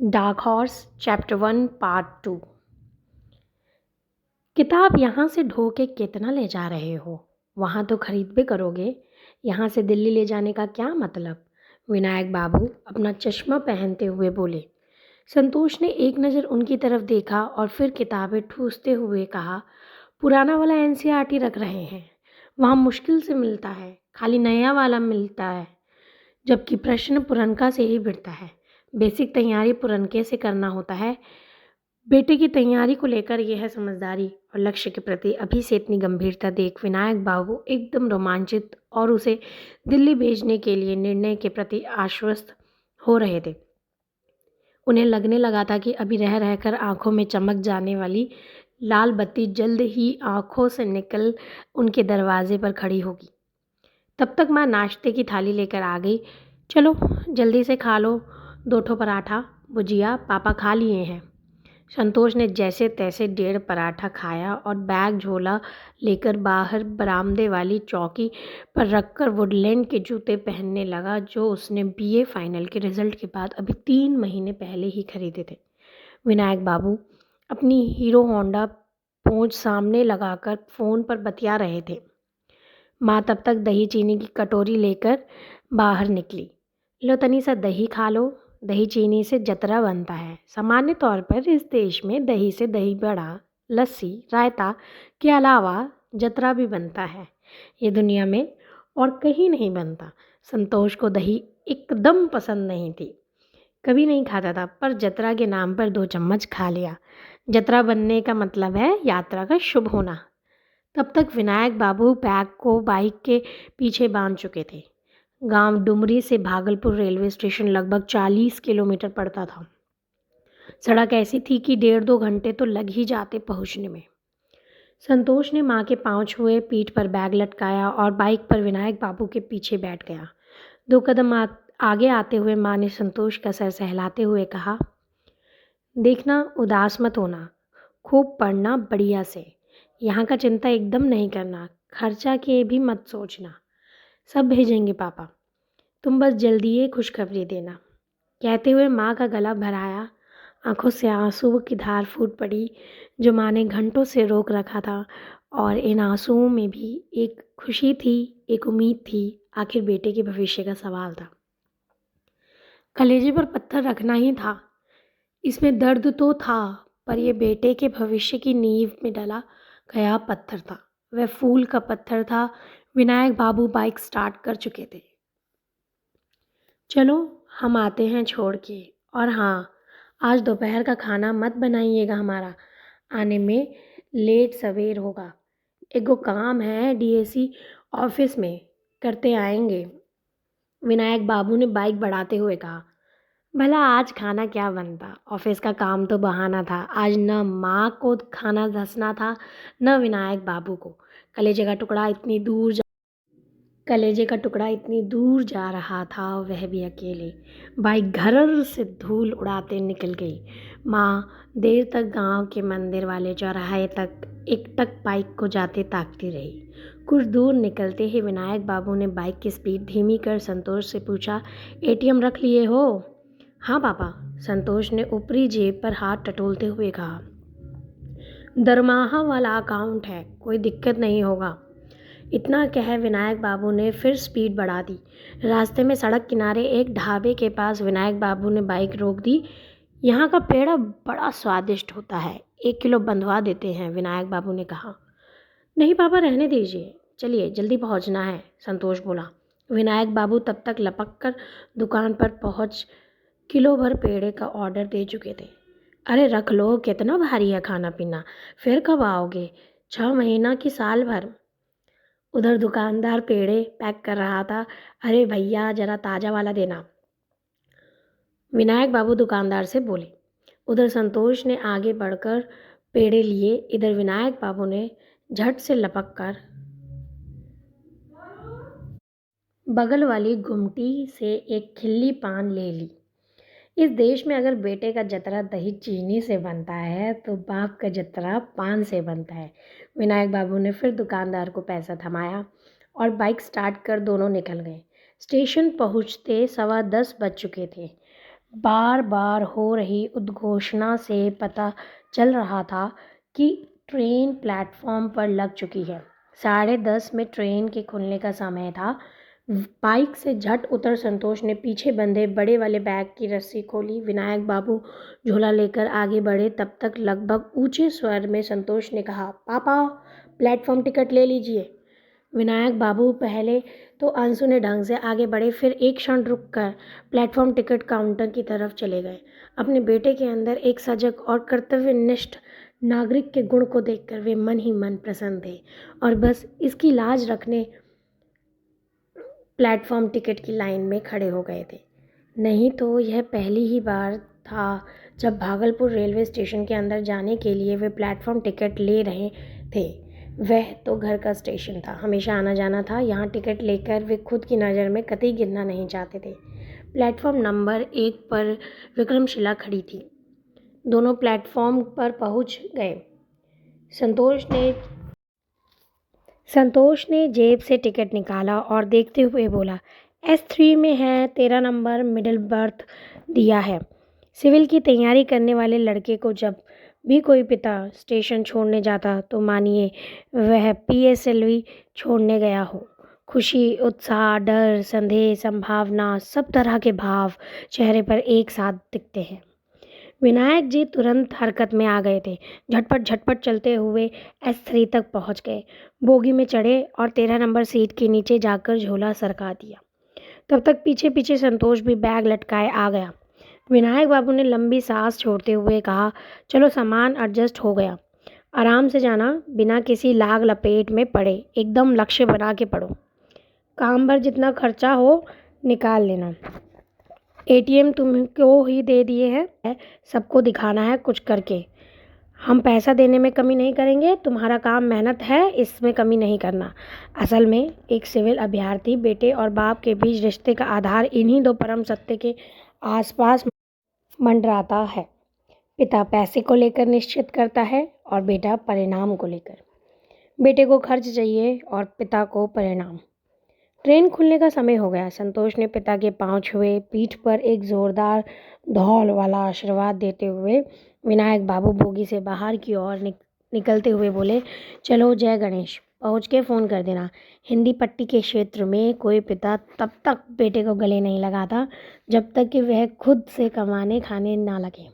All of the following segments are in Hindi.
Dark horse chapter 1 part 2। किताब यहाँ से ढो के कितना ले जा रहे हो? वहाँ तो खरीद भी करोगे। यहाँ से दिल्ली ले जाने का क्या मतलब? विनायक बाबू अपना चश्मा पहनते हुए बोले। संतोष ने एक नज़र उनकी तरफ देखा और फिर किताबें ठूसते हुए कहा, पुराना वाला एनसीईआरटी रख रहे हैं। वहाँ मुश्किल से मिलता है, खाली नया वाला मिलता है, जबकि प्रश्न पुरनका से ही भिड़ता है। बेसिक तैयारी पुरनके से करना होता है। बेटे की तैयारी को लेकर यह है समझदारी और लक्ष्य के प्रति अभी से इतनी गंभीरता देख विनायक बाबू एकदम रोमांचित और उसे दिल्ली भेजने के लिए निर्णय के प्रति आश्वस्त हो रहे थे। उन्हें लगने लगा था कि अभी रह रहकर आंखों में चमक जाने वाली लाल बत्ती जल्द ही आंखों से निकल उनके दरवाजे पर खड़ी होगी। तब तक माँ नाश्ते की थाली लेकर आ गई। चलो जल्दी से खा लो, 2 ठो पराठा भुजिया पापा खा लिए हैं। संतोष ने जैसे तैसे 1.5 पराठा खाया और बैग झोला लेकर बाहर बरामदे वाली चौकी पर रखकर वुडलैंड के जूते पहनने लगा, जो उसने बीए फाइनल के रिजल्ट के बाद अभी 3 महीने पहले ही खरीदे थे। विनायक बाबू अपनी हीरो होंडा पोंछ सामने लगाकर फ़ोन पर बतिया रहे थे। माँ तब तक दही चीनी की कटोरी लेकर बाहर निकली। लो तनी सा दही खा लो, दही चीनी से जतरा बनता है। सामान्य तौर पर इस देश में दही से दही बड़ा, लस्सी, रायता के अलावा जतरा भी बनता है। ये दुनिया में और कहीं नहीं बनता। संतोष को दही एकदम पसंद नहीं थी, कभी नहीं खाता था, पर जतरा के नाम पर 2 चम्मच खा लिया। जतरा बनने का मतलब है यात्रा का शुभ होना। तब तक विनायक बाबू बैग को बाइक के पीछे बांध चुके थे। गांव डुमरी से भागलपुर रेलवे स्टेशन लगभग 40 किलोमीटर पड़ता था। सड़क ऐसी थी कि 1.5-2 घंटे तो लग ही जाते पहुंचने में। संतोष ने माँ के पांव छुए, पीठ पर बैग लटकाया और बाइक पर विनायक बाबू के पीछे बैठ गया। 2 कदम आगे आते हुए माँ ने संतोष का सर सहलाते हुए कहा, देखना उदास मत होना, खूब पढ़ना बढ़िया से। यहाँ का चिंता एकदम नहीं करना, खर्चा के भी मत सोचना, सब भेजेंगे पापा, तुम बस जल्दी ये खुशखबरी देना। कहते हुए माँ का गला भराया, आंखों से आंसुओं की धार फूट पड़ी जो माँ ने घंटों से रोक रखा था। और इन आंसुओं में भी एक खुशी थी, एक उम्मीद थी, आखिर बेटे के भविष्य का सवाल था। कलेजे पर पत्थर रखना ही था। इसमें दर्द तो था, पर यह बेटे के भविष्य की नींव में डला गया पत्थर था। वह फूल का पत्थर था। विनायक बाबू बाइक स्टार्ट कर चुके थे। चलो हम आते हैं छोड़ के, और हाँ, आज दोपहर का खाना मत बनाइएगा, हमारा आने में लेट सवेर होगा। एगो काम है डीएसी ऑफिस में, करते आएंगे। विनायक बाबू ने बाइक बढ़ाते हुए कहा। भला आज खाना क्या बनता? ऑफिस का काम तो बहाना था। आज न माँ को खाना धंसना था, न विनायक बाबू को। कलेजे का टुकड़ा इतनी दूर जा रहा था, वह भी अकेले। बाइक घरर से धूल उड़ाते निकल गई। माँ देर तक गांव के मंदिर वाले चौराहे तक एकटक बाइक को जाते ताकती रही। कुछ दूर निकलते ही विनायक बाबू ने बाइक की स्पीड धीमी कर संतोष से पूछा, एटीएम रख लिए हो? हाँ पापा, संतोष ने ऊपरी जेब पर हाथ टटोलते हुए कहा। दरमाहा वाला अकाउंट है, कोई दिक्कत नहीं होगा। इतना कह विनायक बाबू ने फिर स्पीड बढ़ा दी। रास्ते में सड़क किनारे एक ढाबे के पास विनायक बाबू ने बाइक रोक दी। यहाँ का पेड़ा बड़ा स्वादिष्ट होता है, 1 किलो बंधवा देते हैं, विनायक बाबू ने कहा। नहीं पापा, रहने दीजिए, चलिए जल्दी पहुँचना है, संतोष बोला। विनायक बाबू तब तक लपक कर दुकान पर पहुँच किलो भर पेड़े का ऑर्डर दे चुके थे। अरे रख लो, कितना भारी है खाना पीना, फिर कब आओगे? 6 महीना की साल भर। उधर दुकानदार पेड़े पैक कर रहा था। अरे भैया जरा ताज़ा वाला देना, विनायक बाबू दुकानदार से बोले। उधर संतोष ने आगे बढ़कर पेड़े लिए। इधर विनायक बाबू ने झट से लपक कर बगल वाली गुमटी से एक खिल्ली पान ले ली। इस देश में अगर बेटे का जतरा दही चीनी से बनता है तो बाप का जतरा पान से बनता है। विनायक बाबू ने फिर दुकानदार को पैसा थमाया और बाइक स्टार्ट कर दोनों निकल गए। स्टेशन पहुंचते 10:15 बज चुके थे। बार बार हो रही उद्घोषणा से पता चल रहा था कि ट्रेन प्लेटफॉर्म पर लग चुकी है। 10:30 में ट्रेन के खुलने का समय था। बाइक से झट उतर संतोष ने पीछे बंधे बड़े वाले बैग की रस्सी खोली। विनायक बाबू झोला लेकर आगे बढ़े। तब तक लगभग ऊंचे स्वर में संतोष ने कहा, पापा प्लेटफॉर्म टिकट ले लीजिए। विनायक बाबू पहले तो अनसुने ढंग से आगे बढ़े, फिर एक क्षण रुककर प्लेटफॉर्म टिकट काउंटर की तरफ चले गए। अपने बेटे के अंदर एक सजग और कर्तव्यनिष्ठ नागरिक के गुण को देखकर वे मन ही मन प्रसन्न थे और बस इसकी लाज रखने प्लेटफॉर्म टिकट की लाइन में खड़े हो गए थे। नहीं तो यह पहली ही बार था जब भागलपुर रेलवे स्टेशन के अंदर जाने के लिए वे प्लेटफॉर्म टिकट ले रहे थे। वह तो घर का स्टेशन था, हमेशा आना जाना था। यहाँ टिकट लेकर वे खुद की नज़र में कतई गिरना नहीं चाहते थे। प्लेटफॉर्म नंबर 1 पर विक्रमशिला खड़ी थी। दोनों प्लेटफॉर्म पर पहुँच गए। संतोष ने जेब से टिकट निकाला और देखते हुए बोला, S3 में है, 13 नंबर मिडिल बर्थ दिया है। सिविल की तैयारी करने वाले लड़के को जब भी कोई पिता स्टेशन छोड़ने जाता तो मानिए वह PSLV छोड़ने गया हो। खुशी, उत्साह, डर, संदेह, संभावना, सब तरह के भाव चेहरे पर एक साथ दिखते हैं। विनायक जी तुरंत हरकत में आ गए थे। झटपट झटपट चलते हुए S3 तक पहुंच गए। बोगी में चढ़े और 13 नंबर सीट के नीचे जाकर झोला सरका दिया। तब तक पीछे पीछे संतोष भी बैग लटकाए आ गया। विनायक बाबू ने लंबी सांस छोड़ते हुए कहा, चलो सामान एडजस्ट हो गया, आराम से जाना, बिना किसी लाग लपेट में पड़े, एकदम लक्ष्य बना के पढ़ो। काम भर जितना खर्चा हो निकाल लेना। ATM तुमको ही दे दिए हैं, सबको दिखाना है कुछ करके। हम पैसा देने में कमी नहीं करेंगे, तुम्हारा काम मेहनत है, इसमें कमी नहीं करना। असल में एक सिविल अभ्यर्थी बेटे और बाप के बीच रिश्ते का आधार इन्हीं दो परम सत्य के आसपास मंडराता है। पिता पैसे को लेकर निश्चित करता है और बेटा परिणाम को लेकर। बेटे को खर्च चाहिए और पिता को परिणाम। ट्रेन खुलने का समय हो गया। संतोष ने पिता के पांव छुए। पीठ पर एक जोरदार धौल वाला आशीर्वाद देते हुए विनायक बाबू बोगी से बाहर की ओर निकलते हुए बोले, चलो जय गणेश, पहुंच के फ़ोन कर देना। हिंदी पट्टी के क्षेत्र में कोई पिता तब तक बेटे को गले नहीं लगाता जब तक कि वह खुद से कमाने खाने ना लगे।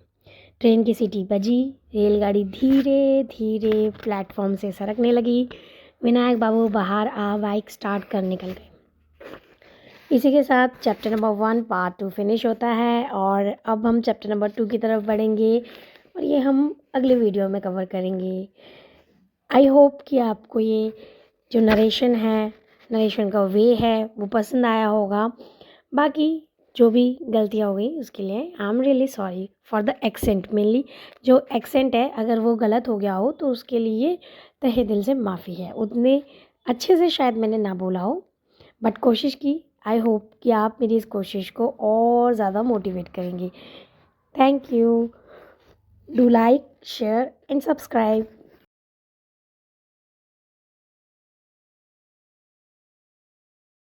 ट्रेन की सीटी बजी। रेलगाड़ी धीरे धीरे प्लेटफॉर्म से सरकने लगी। विनायक बाबू बाहर आ बाइक स्टार्ट कर निकल गए। इसी के साथ चैप्टर नंबर 1 पार्ट 2 फिनिश होता है और अब हम चैप्टर नंबर 2 की तरफ बढ़ेंगे और ये हम अगले वीडियो में कवर करेंगे। आई होप कि आपको ये जो नरेशन का वे है वो पसंद आया होगा। बाकी जो भी गलतियाँ हो गई उसके लिए I am really sorry for the accent. Mainly जो एक्सेंट है अगर वो गलत हो गया हो तो उसके लिए तहे दिल से माफ़ी है। उतने अच्छे से शायद मैंने ना बोला हो बट कोशिश की। आई होप कि आप मेरी इस कोशिश को और ज़्यादा मोटिवेट करेंगे। Thank you. Do like, share and subscribe.